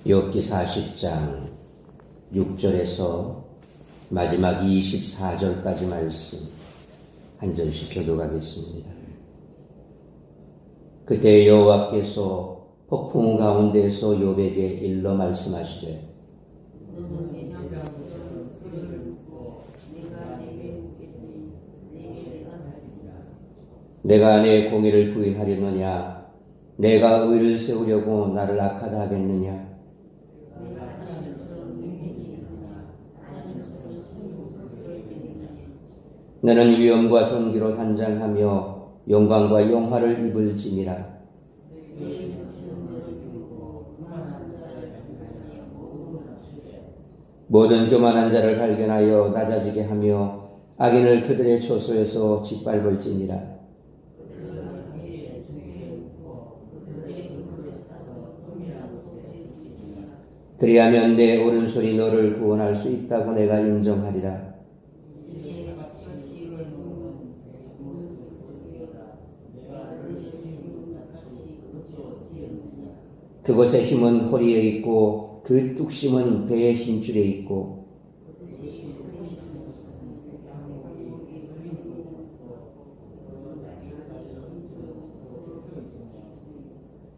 욥기 40장 6절에서 마지막 24절까지 말씀 한 절씩 교독하겠습니다. 그때 여호와께서 폭풍 가운데서 욥에게 일러 말씀하시되 내가 내 공의를 부인하려느냐? 내가 의를 세우려고 나를 악하다 하겠느냐? 너는 위엄과 존귀로 단장하며 영광과 영화를 입을지니라. 모든 교만한 자를 발견하여 낮아지게 하며 악인을 그들의 초소에서 짓밟을지니라. 그리하면 내 오른손이 너를 구원할 수 있다고 내가 인정하리라. 그것의 힘은 허리에 있고 그 뚝심은 배의 힘줄에 있고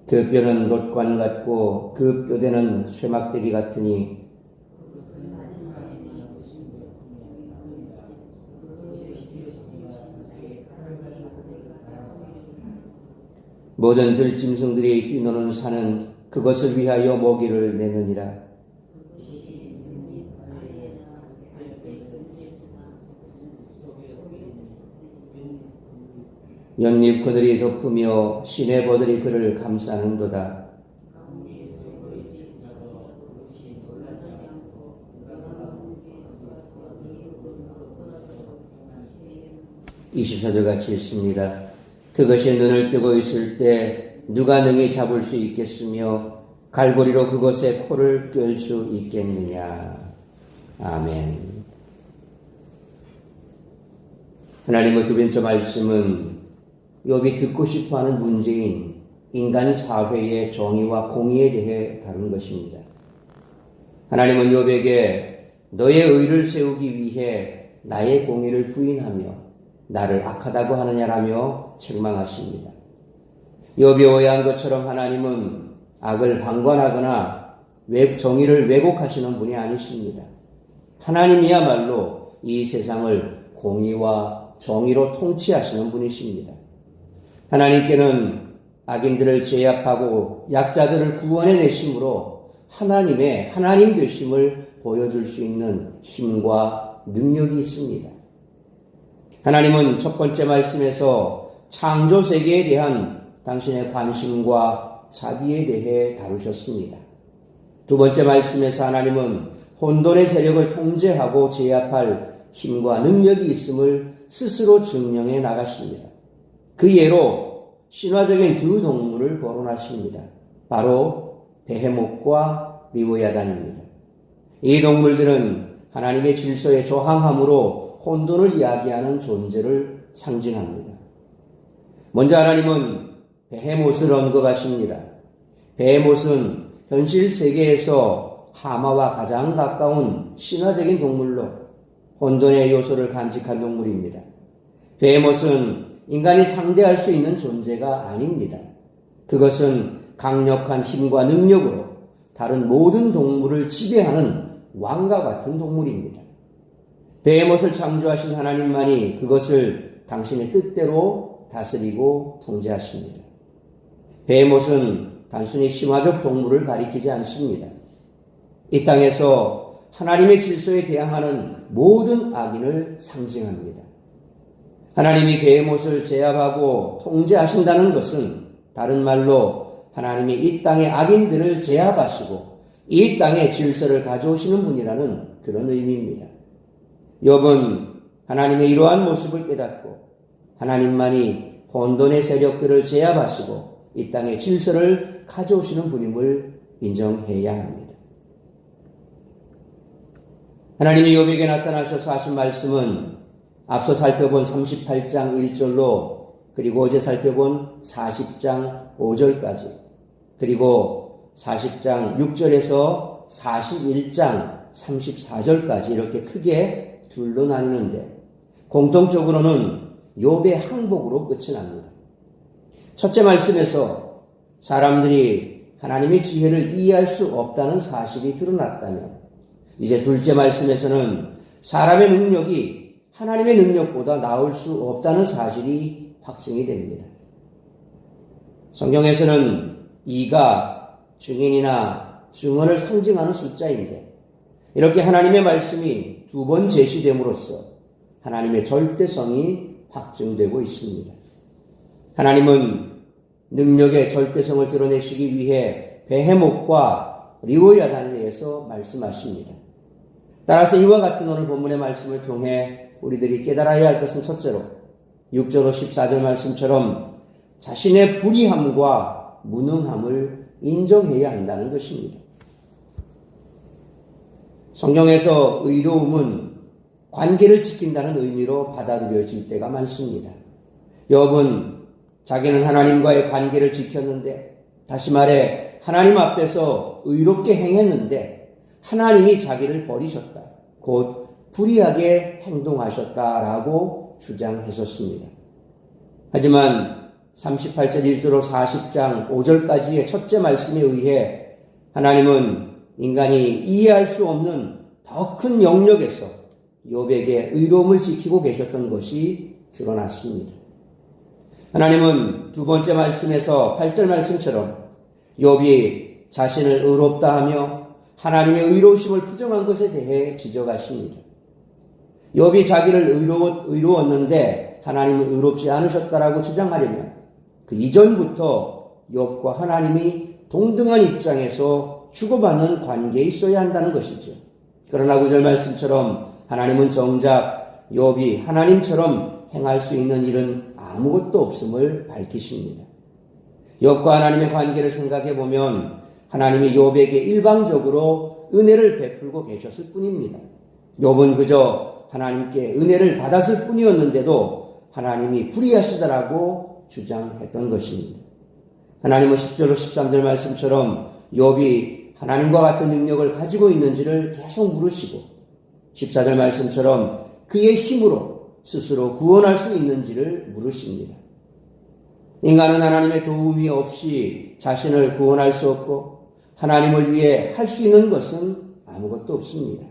그 뼈는 놋관 같고 그 뼈대는 쇠막대기 같으니 모든 들짐승들이 뛰노는 산은 그것을 위하여 먹이를 내느니라. 연잎 그들이 덮으며 시내 버들이 그를 감싸는도다. 24절 같이 읽습니다. 그것이 눈을 뜨고 있을 때 누가 능히 잡을 수 있겠으며 갈고리로 그것의 코를 꿰을 수 있겠느냐. 아멘. 하나님의 두 번째 말씀은 욥이 듣고 싶어하는 문제인 인간 사회의 정의와 공의에 대해 다룬 것입니다. 하나님은 욥에게 너의 의를 세우기 위해 나의 공의를 부인하며 나를 악하다고 하느냐라며 책망하십니다. 욥이 오해한 것처럼 하나님은 악을 방관하거나 정의를 왜곡하시는 분이 아니십니다. 하나님이야말로 이 세상을 공의와 정의로 통치하시는 분이십니다. 하나님께는 악인들을 제압하고 약자들을 구원해내심으로 하나님의 하나님 되심을 보여줄 수 있는 힘과 능력이 있습니다. 하나님은 첫 번째 말씀에서 창조 세계에 대한 당신의 관심과 자비에 대해 다루셨습니다. 두 번째 말씀에서 하나님은 혼돈의 세력을 통제하고 제압할 힘과 능력이 있음을 스스로 증명해 나가십니다. 그 예로 신화적인 두 동물을 거론하십니다. 바로 베헤못과 리보야단입니다. 이 동물들은 하나님의 질서에 저항함으로 혼돈을 이야기하는 존재를 상징합니다. 먼저 하나님은 베헤못을 언급하십니다. 베헤못은 현실 세계에서 하마와 가장 가까운 신화적인 동물로 혼돈의 요소를 간직한 동물입니다. 베헤못은 인간이 상대할 수 있는 존재가 아닙니다. 그것은 강력한 힘과 능력으로 다른 모든 동물을 지배하는 왕과 같은 동물입니다. 베헤못을 창조하신 하나님만이 그것을 당신의 뜻대로 다스리고 통제하십니다. 베헤못은 단순히 심화적 동물을 가리키지 않습니다. 이 땅에서 하나님의 질서에 대항하는 모든 악인을 상징합니다. 하나님이 베헤못을 제압하고 통제하신다는 것은 다른 말로 하나님이 이 땅의 악인들을 제압하시고 이 땅의 질서를 가져오시는 분이라는 그런 의미입니다. 욥은 하나님의 이러한 모습을 깨닫고 하나님만이 혼돈의 세력들을 제압하시고 이 땅의 질서를 가져오시는 분임을 인정해야 합니다. 하나님이 욥에게 나타나셔서 하신 말씀은 앞서 살펴본 38장 1절로 그리고 어제 살펴본 40장 5절까지 그리고 40장 6절에서 41장 34절까지 이렇게 크게 둘로 나뉘는데 공통적으로는 욥의 항복으로 끝이 납니다. 첫째 말씀에서 사람들이 하나님의 지혜를 이해할 수 없다는 사실이 드러났다면 이제 둘째 말씀에서는 사람의 능력이 하나님의 능력보다 나을 수 없다는 사실이 확증이 됩니다. 성경에서는 2가 증인이나 증언을 상징하는 숫자인데 이렇게 하나님의 말씀이 두 번 제시됨으로써 하나님의 절대성이 확증되고 있습니다. 하나님은 능력의 절대성을 드러내시기 위해 베헤못과 리오야단에 대해서 말씀하십니다. 따라서 이와 같은 오늘 본문의 말씀을 통해 우리들이 깨달아야 할 것은 첫째로 6절 14절 말씀처럼 자신의 불의함과 무능함을 인정해야 한다는 것입니다. 성경에서 의로움은 관계를 지킨다는 의미로 받아들여질 때가 많습니다. 욥은 자기는 하나님과의 관계를 지켰는데 다시 말해 하나님 앞에서 의롭게 행했는데 하나님이 자기를 버리셨다. 곧 불의하게 행동하셨다라고 주장했었습니다. 하지만 38절 1절로 40장 5절까지의 첫째 말씀에 의해 하나님은 인간이 이해할 수 없는 더 큰 영역에서 욥에게 의로움을 지키고 계셨던 것이 드러났습니다. 하나님은 두 번째 말씀에서 8절 말씀처럼 욥이 자신을 의롭다 하며 하나님의 의로우심을 부정한 것에 대해 지적하십니다. 욥이 자기를 의로웠는데 하나님은 의롭지 않으셨다라고 주장하려면 그 이전부터 욥과 하나님이 동등한 입장에서 주고받는 관계에 있어야 한다는 것이죠. 그러나 9절 말씀처럼 하나님은 정작 욥이 하나님처럼 행할 수 있는 일은 아무것도 없음을 밝히십니다. 욥과 하나님의 관계를 생각해 보면 하나님이 욥에게 일방적으로 은혜를 베풀고 계셨을 뿐입니다. 욥은 그저 하나님께 은혜를 받았을 뿐이었는데도 하나님이 불의하시다라고 주장했던 것입니다. 하나님은 10절로 13절 말씀처럼 욥이 하나님과 같은 능력을 가지고 있는지를 계속 물으시고 14절 말씀처럼 그의 힘으로 스스로 구원할 수 있는지를 물으십니다. 인간은 하나님의 도움이 없이 자신을 구원할 수 없고 하나님을 위해 할 수 있는 것은 아무것도 없습니다.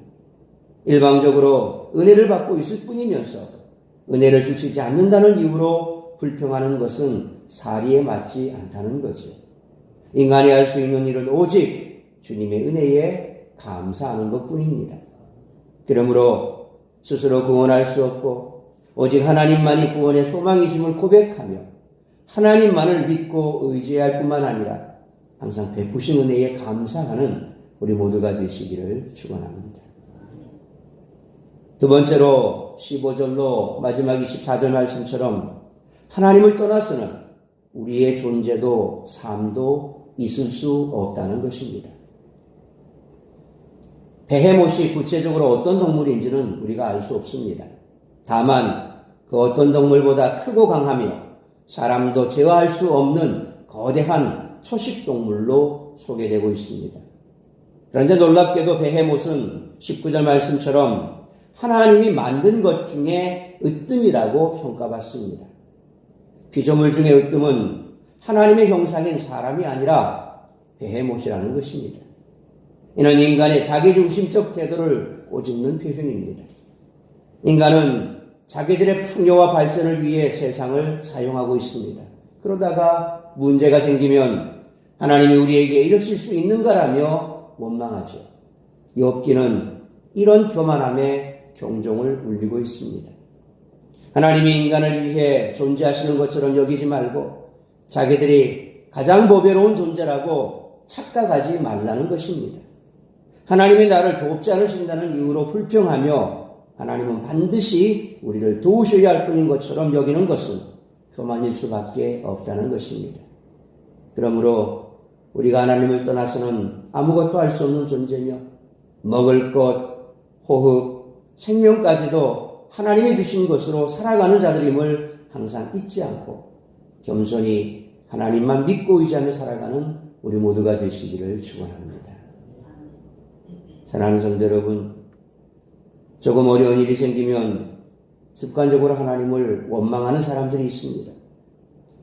일방적으로 은혜를 받고 있을 뿐이면서 은혜를 주시지 않는다는 이유로 불평하는 것은 사리에 맞지 않다는 거죠. 인간이 할 수 있는 일은 오직 주님의 은혜에 감사하는 것뿐입니다. 그러므로 스스로 구원할 수 없고 오직 하나님만이 구원의 소망이심을 고백하며 하나님만을 믿고 의지해야 할 뿐만 아니라 항상 베푸신 은혜에 감사하는 우리 모두가 되시기를 축원합니다. 두 번째로 15절로 마지막 24절 말씀처럼 하나님을 떠나서는 우리의 존재도 삶도 있을 수 없다는 것입니다. 베헤못이 구체적으로 어떤 동물인지는 우리가 알 수 없습니다. 다만 그 어떤 동물보다 크고 강하며 사람도 제어할 수 없는 거대한 초식동물로 소개되고 있습니다. 그런데 놀랍게도 베헤못은 19절 말씀처럼 하나님이 만든 것 중에 으뜸이라고 평가받습니다. 피조물 중에 으뜸은 하나님의 형상인 사람이 아니라 베헤못이라는 것입니다. 이는 인간의 자기중심적 태도를 꼬집는 표현입니다. 인간은 자기들의 풍요와 발전을 위해 세상을 사용하고 있습니다. 그러다가 문제가 생기면 하나님이 우리에게 이러실 수 있는가라며 원망하죠. 욥기는 이런 교만함에 경종을 울리고 있습니다. 하나님이 인간을 위해 존재하시는 것처럼 여기지 말고 자기들이 가장 보배로운 존재라고 착각하지 말라는 것입니다. 하나님이 나를 돕지 않으신다는 이유로 불평하며 하나님은 반드시 우리를 도우셔야 할 뿐인 것처럼 여기는 것은 교만일 수밖에 없다는 것입니다. 그러므로 우리가 하나님을 떠나서는 아무것도 할 수 없는 존재며 먹을 것, 호흡, 생명까지도 하나님이 주신 것으로 살아가는 자들임을 항상 잊지 않고 겸손히 하나님만 믿고 의지하며 살아가는 우리 모두가 되시기를 축원합니다. 사랑하는 성도 여러분, 조금 어려운 일이 생기면 습관적으로 하나님을 원망하는 사람들이 있습니다.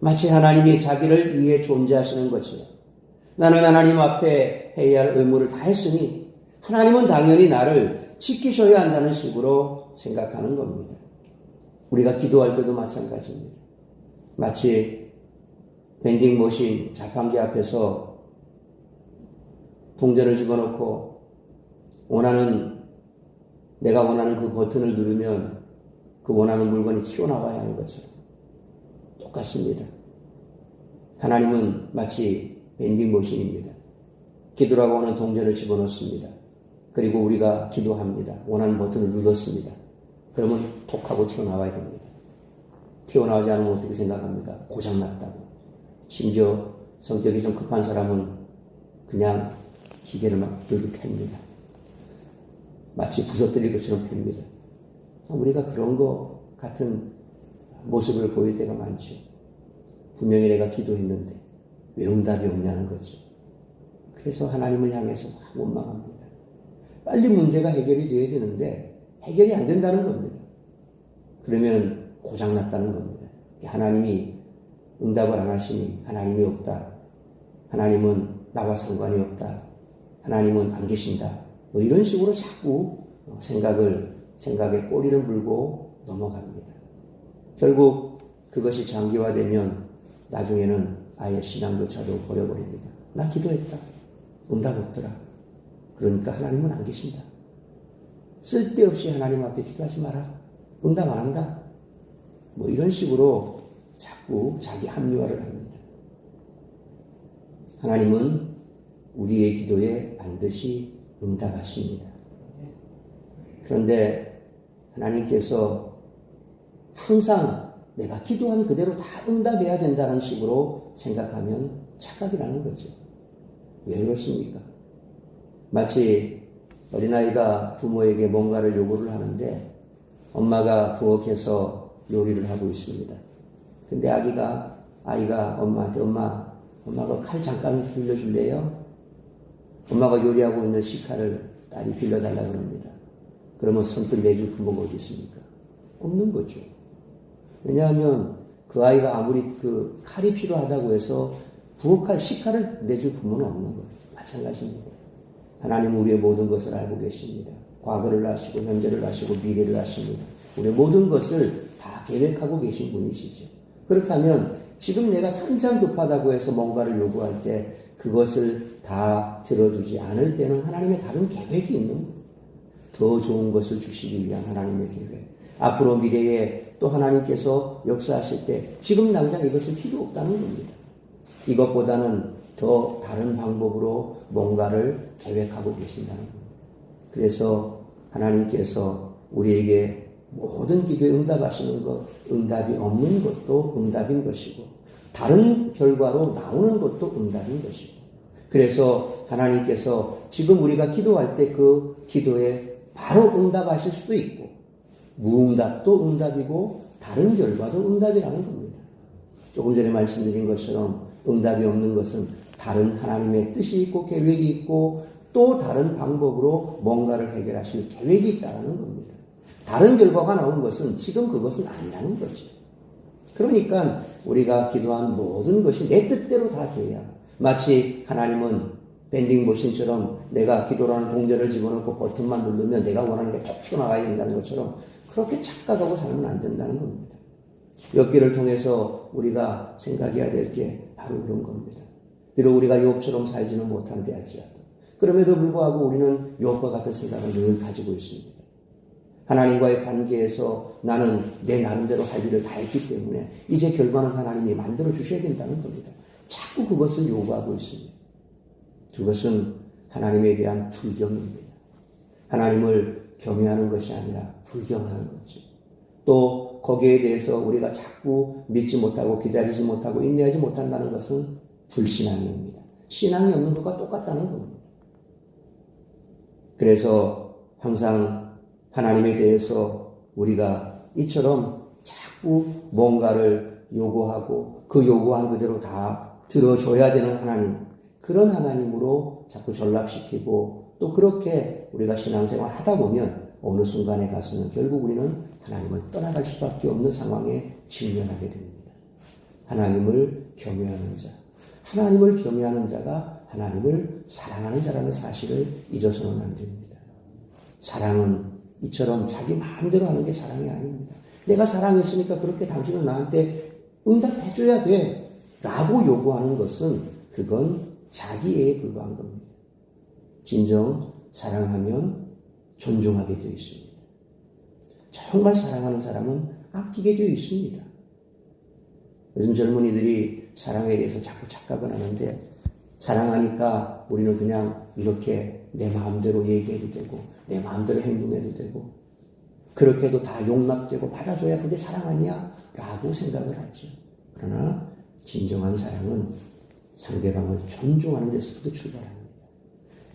마치 하나님이 자기를 위해 존재하시는 것처럼 나는 하나님 앞에 해야 할 의무를 다 했으니 하나님은 당연히 나를 지키셔야 한다는 식으로 생각하는 겁니다. 우리가 기도할 때도 마찬가지입니다. 마치 밴딩머신 자판기 앞에서 동전을 집어넣고 내가 원하는 그 버튼을 누르면 그 원하는 물건이 튀어나와야 하는 것처럼 똑같습니다. 하나님은 마치 밴딩머신입니다. 기도라고 하는 동전을 집어넣습니다. 그리고 우리가 기도합니다. 원하는 버튼을 눌렀습니다. 그러면 톡 하고 튀어나와야 됩니다. 튀어나오지 않으면 어떻게 생각합니까? 고장났다고. 심지어 성격이 좀 급한 사람은 그냥 기계를 막 들고 팹니다. 마치 부서뜨릴 것처럼 팹니다. 우리가 그런 거 같은 모습을 보일 때가 많죠. 분명히 내가 기도했는데 왜 응답이 없냐는 거죠. 그래서 하나님을 향해서 막 원망합니다. 빨리 문제가 해결이 되어야 되는데 해결이 안 된다는 겁니다. 그러면 고장났다는 겁니다. 하나님이 응답을 안 하시니 하나님이 없다. 하나님은 나와 상관이 없다. 하나님은 안 계신다. 뭐 이런 식으로 자꾸 생각에 꼬리를 물고 넘어갑니다. 결국 그것이 장기화되면 나중에는 아예 신앙조차도 버려버립니다. 나 기도했다. 응답 없더라. 그러니까 하나님은 안 계신다. 쓸데없이 하나님 앞에 기도하지 마라. 응답 안 한다. 뭐 이런 식으로 자꾸 자기 합리화를 합니다. 하나님은 우리의 기도에 반드시 응답하십니다. 그런데 하나님께서 항상 내가 기도한 그대로 다 응답해야 된다는 식으로 생각하면 착각이라는 거죠. 왜 그렇습니까? 마치 어린아이가 부모에게 뭔가를 요구를 하는데 엄마가 부엌에서 요리를 하고 있습니다. 근데 아이가 엄마한테 엄마가 칼 잠깐 빌려줄래요? 엄마가 요리하고 있는 식칼을 딸이 빌려달라 그럽니다. 그러면 선뜻 내줄 부모가 어디 있습니까? 없는 거죠. 왜냐하면 그 아이가 아무리 그 칼이 필요하다고 해서 부엌칼, 식칼을 내줄 부모는 없는 거예요. 마찬가지입니다. 하나님은 우리의 모든 것을 알고 계십니다. 과거를 아시고 현재를 아시고 미래를 아십니다. 우리의 모든 것을 다 계획하고 계신 분이시죠. 그렇다면 지금 내가 당장 급하다고 해서 뭔가를 요구할 때 그것을 다 들어주지 않을 때는 하나님의 다른 계획이 있는 겁니다. 더 좋은 것을 주시기 위한 하나님의 계획. 앞으로 미래에 또 하나님께서 역사하실 때 지금 당장 이것은 필요 없다는 겁니다. 이것보다는 더 다른 방법으로 뭔가를 계획하고 계신다는 겁니다. 그래서 하나님께서 우리에게 모든 기도에 응답하시는 것, 응답이 없는 것도 응답인 것이고 다른 결과로 나오는 것도 응답인 것이고 그래서 하나님께서 지금 우리가 기도할 때 그 기도에 바로 응답하실 수도 있고 무응답도 응답이고 다른 결과도 응답이라는 겁니다. 조금 전에 말씀드린 것처럼 응답이 없는 것은 다른 하나님의 뜻이 있고 계획이 있고 또 다른 방법으로 뭔가를 해결하실 계획이 있다는 겁니다. 다른 결과가 나온 것은 지금 그것은 아니라는 거죠. 그러니까 우리가 기도한 모든 것이 내 뜻대로 다 돼야 마치 하나님은 밴딩머신처럼 내가 기도라는 동전을 집어넣고 버튼만 누르면 내가 원하는 게 톡 튀어나와야 된다는 것처럼 그렇게 착각하고 살면 안 된다는 겁니다. 욥기를 통해서 우리가 생각해야 될 게 바로 그런 겁니다. 비록 우리가 욥처럼 살지는 못한다 할지라도 그럼에도 불구하고 우리는 욥과 같은 생각을 늘 가지고 있습니다. 하나님과의 관계에서 나는 내 나름대로 할 일을 다 했기 때문에 이제 결과는 하나님이 만들어 주셔야 된다는 겁니다. 자꾸 그것을 요구하고 있습니다. 그것은 하나님에 대한 불경입니다. 하나님을 경외하는 것이 아니라 불경하는 거죠. 또 거기에 대해서 우리가 자꾸 믿지 못하고 기다리지 못하고 인내하지 못한다는 것은 불신앙입니다. 신앙이 없는 것과 똑같다는 겁니다. 그래서 항상 하나님에 대해서 우리가 이처럼 자꾸 뭔가를 요구하고 그 요구한 그대로 다 들어줘야 되는 하나님, 그런 하나님으로 자꾸 전락시키고 또 그렇게 우리가 신앙생활 하다 보면 어느 순간에 가서는 결국 우리는 하나님을 떠나갈 수밖에 없는 상황에 직면하게 됩니다. 하나님을 경외하는 자, 하나님을 경외하는 자가 하나님을 사랑하는 자라는 사실을 잊어서는 안 됩니다. 사랑은 이처럼 자기 마음대로 하는 게 사랑이 아닙니다. 내가 사랑했으니까 그렇게 당신은 나한테 응답해줘야 돼 라고 요구하는 것은 그건 자기애에 불과한 겁니다. 진정 사랑하면 존중하게 되어 있습니다. 정말 사랑하는 사람은 아끼게 되어 있습니다. 요즘 젊은이들이 사랑에 대해서 자꾸 착각을 하는데 사랑하니까 우리는 그냥 이렇게 내 마음대로 얘기해도 되고 내 마음대로 행동해도 되고 그렇게 해도 다 용납되고 받아줘야 그게 사랑 아니야? 라고 생각을 하죠. 그러나 진정한 사랑은 상대방을 존중하는 데서부터 출발합니다.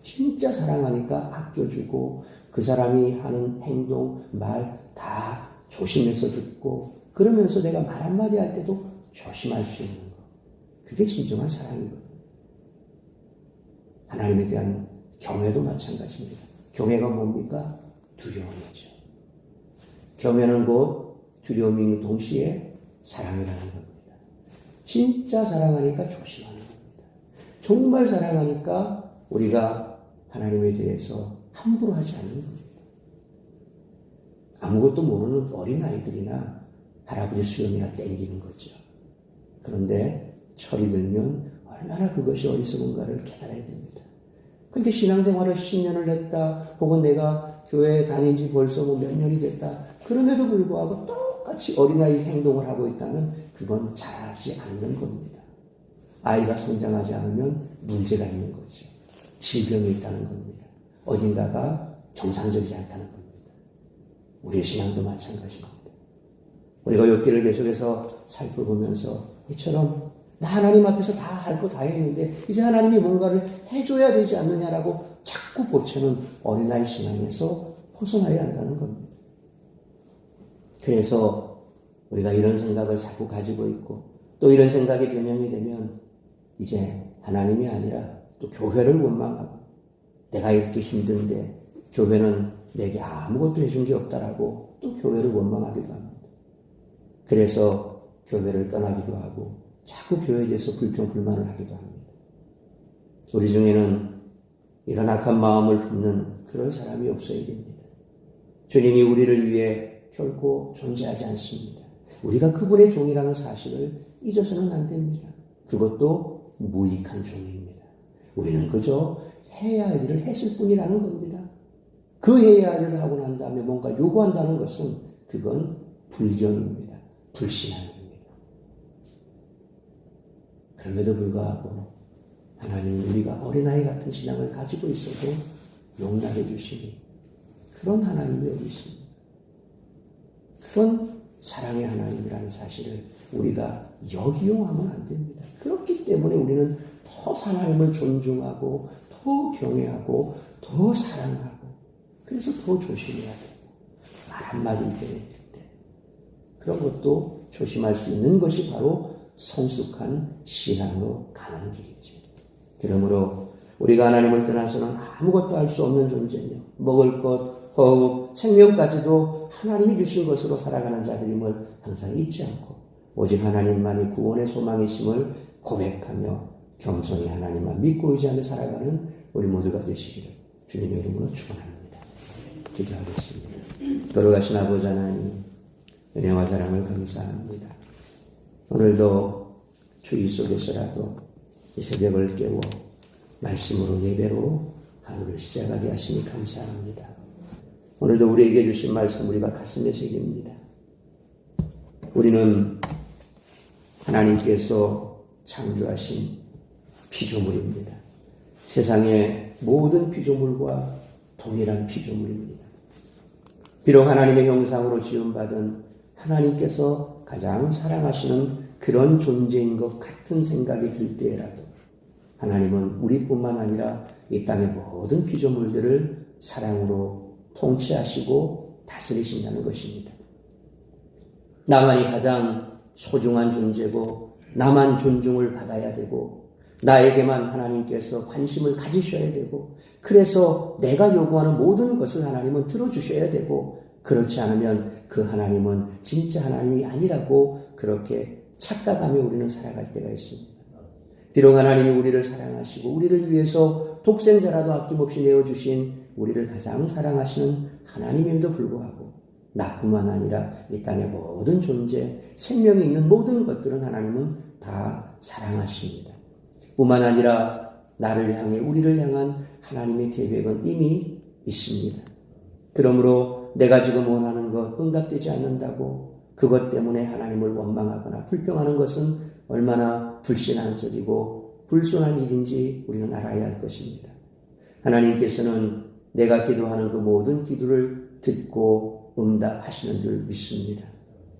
진짜 사랑하니까 아껴주고 그 사람이 하는 행동, 말 다 조심해서 듣고 그러면서 내가 말 한마디 할 때도 조심할 수 있는 것. 그게 진정한 사랑이거든요. 하나님에 대한 경외도 마찬가지입니다. 경외가 뭡니까? 두려움이죠. 경외는 곧 두려움인 동시에 사랑이라는 겁니다. 진짜 사랑하니까 조심하는 겁니다. 정말 사랑하니까 우리가 하나님에 대해서 함부로 하지 않는 겁니다. 아무것도 모르는 어린아이들이나 할아버지 수염이나 땡기는 거죠. 그런데 철이 들면 얼마나 그것이 어리석은가를 깨달아야 됩니다. 근데 신앙생활을 10년을 했다, 혹은 내가 교회에 다닌 지 벌써 몇 년이 됐다, 그럼에도 불구하고 똑같이 어린아이 행동을 하고 있다면 그건 자라지 않는 겁니다. 아이가 성장하지 않으면 문제가 있는 거죠. 질병이 있다는 겁니다. 어딘가가 정상적이지 않다는 겁니다. 우리의 신앙도 마찬가지입니다. 우리가 욥기를 계속해서 살펴보면서 이처럼 나 하나님 앞에서 다 할 거 다 했는데 이제 하나님이 뭔가를 해줘야 되지 않느냐라고 자꾸 보채는 어린아이 신앙에서 벗어나야 한다는 겁니다. 그래서 우리가 이런 생각을 자꾸 가지고 있고 또 이런 생각이 변형이 되면 이제 하나님이 아니라 또 교회를 원망하고 내가 이렇게 힘든데 교회는 내게 아무것도 해준 게 없다라고 또 교회를 원망하기도 합니다. 그래서 교회를 떠나기도 하고 자꾸 교회에 대해서 불평불만을 하기도 합니다. 우리 중에는 이런 악한 마음을 품는 그런 사람이 없어야 됩니다. 주님이 우리를 위해 결코 존재하지 않습니다. 우리가 그분의 종이라는 사실을 잊어서는 안 됩니다. 그것도 무익한 종입니다. 우리는 그저 해야 할 일을 했을 뿐이라는 겁니다. 그 해야 할 일을 하고 난 다음에 뭔가 요구한다는 것은 그건 불경입니다. 불신앙입니다. 그럼에도 불구하고 하나님은 우리가 어린아이 같은 신앙을 가지고 있어도 용납해 주시니 그런 하나님이 여기 있습니다. 그런 사랑의 하나님이라는 사실을 우리가 역이용하면 안 됩니다. 그렇기 때문에 우리는 더 하나님을 존중하고 더 경외하고 더 사랑하고 그래서 더 조심해야 되고 말 한마디 입에 때 그런 것도 조심할 수 있는 것이 바로 성숙한 신앙으로 가는 길이죠. 그러므로 우리가 하나님을 떠나서는 아무것도 할 수 없는 존재며 먹을 것, 호흡, 생명까지도 하나님이 주신 것으로 살아가는 자들임을 항상 잊지 않고 오직 하나님만이 구원의 소망이심을 고백하며 겸손히 하나님만 믿고 의지하며 살아가는 우리 모두가 되시기를 주님의 이름으로 축원합니다. 기도하겠습니다. 돌아가신 아버지 하나님 은혜와 사랑을 감사합니다. 오늘도 주의 속에서라도 이 새벽을 깨워 말씀으로 예배로 하루를 시작하게 하시니 감사합니다. 오늘도 우리에게 주신 말씀 우리가 가슴에 새깁니다. 우리는 하나님께서 창조하신 피조물입니다. 세상의 모든 피조물과 동일한 피조물입니다. 비록 하나님의 형상으로 지음받은 하나님께서 가장 사랑하시는 그런 존재인 것 같은 생각이 들 때라도 하나님은 우리뿐만 아니라 이 땅의 모든 피조물들을 사랑으로 통치하시고 다스리신다는 것입니다. 나만이 가장 소중한 존재고 나만 존중을 받아야 되고 나에게만 하나님께서 관심을 가지셔야 되고, 그래서 내가 요구하는 모든 것을 하나님은 들어주셔야 되고, 그렇지 않으면 그 하나님은 진짜 하나님이 아니라고 그렇게 착각하며 우리는 살아갈 때가 있습니다. 비록 하나님이 우리를 사랑하시고 우리를 위해서 독생자라도 아낌없이 내어주신 우리를 가장 사랑하시는 하나님임에도 불구하고 나뿐만 아니라 이 땅의 모든 존재, 생명이 있는 모든 것들은 하나님은 다 사랑하십니다. 뿐만 아니라 나를 향해 우리를 향한 하나님의 계획은 이미 있습니다. 그러므로 내가 지금 원하는 것 응답되지 않는다고 그것 때문에 하나님을 원망하거나 불평하는 것은 얼마나 불신앙적이고 불순한 일인지 우리는 알아야 할 것입니다. 하나님께서는 내가 기도하는 그 모든 기도를 듣고 응답하시는 줄 믿습니다.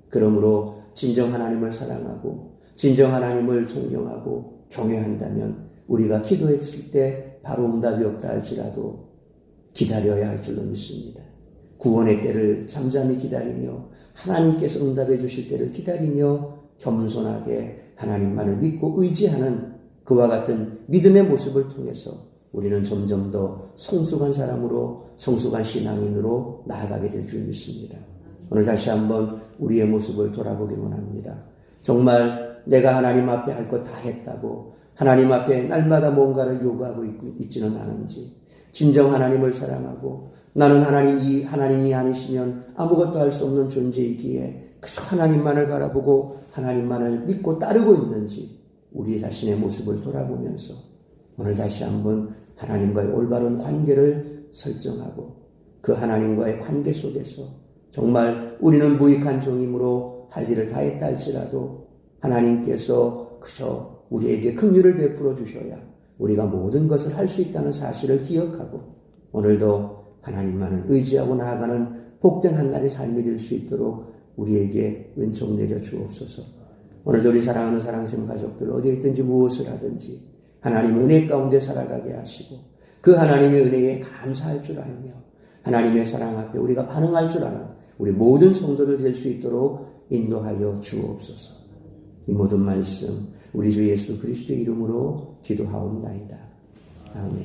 그러므로 진정 하나님을 사랑하고 진정 하나님을 존경하고 경외한다면 우리가 기도했을 때 바로 응답이 없다 할지라도 기다려야 할 줄로 믿습니다. 구원의 때를 잠잠히 기다리며 하나님께서 응답해 주실 때를 기다리며 겸손하게 하나님만을 믿고 의지하는 그와 같은 믿음의 모습을 통해서 우리는 점점 더 성숙한 사람으로 성숙한 신앙인으로 나아가게 될 줄 믿습니다. 오늘 다시 한번 우리의 모습을 돌아보기 원합니다. 정말 내가 하나님 앞에 할 것 다 했다고 하나님 앞에 날마다 뭔가를 요구하고 있지는 않은지, 진정 하나님을 사랑하고 나는 하나님이 아니시면 아무것도 할 수 없는 존재이기에 그저 하나님만을 바라보고 하나님만을 믿고 따르고 있는지 우리 자신의 모습을 돌아보면서 오늘 다시 한번 하나님과의 올바른 관계를 설정하고 그 하나님과의 관계 속에서 정말 우리는 무익한 종이므로 할 일을 다 했다 할지라도 하나님께서 그저 우리에게 긍휼을 베풀어 주셔야 우리가 모든 것을 할 수 있다는 사실을 기억하고 오늘도 하나님만을 의지하고 나아가는 복된 한날의 삶이 될 수 있도록 우리에게 은총 내려 주옵소서. 오늘도 우리 사랑하는 사랑샘 가족들 어디에 있든지 무엇을 하든지 하나님 은혜 가운데 살아가게 하시고 그 하나님의 은혜에 감사할 줄 알며 하나님의 사랑 앞에 우리가 반응할 줄 아는 우리 모든 성도들 될 수 있도록 인도하여 주옵소서. 이 모든 말씀 우리 주 예수 그리스도의 이름으로 기도하옵나이다. 아멘.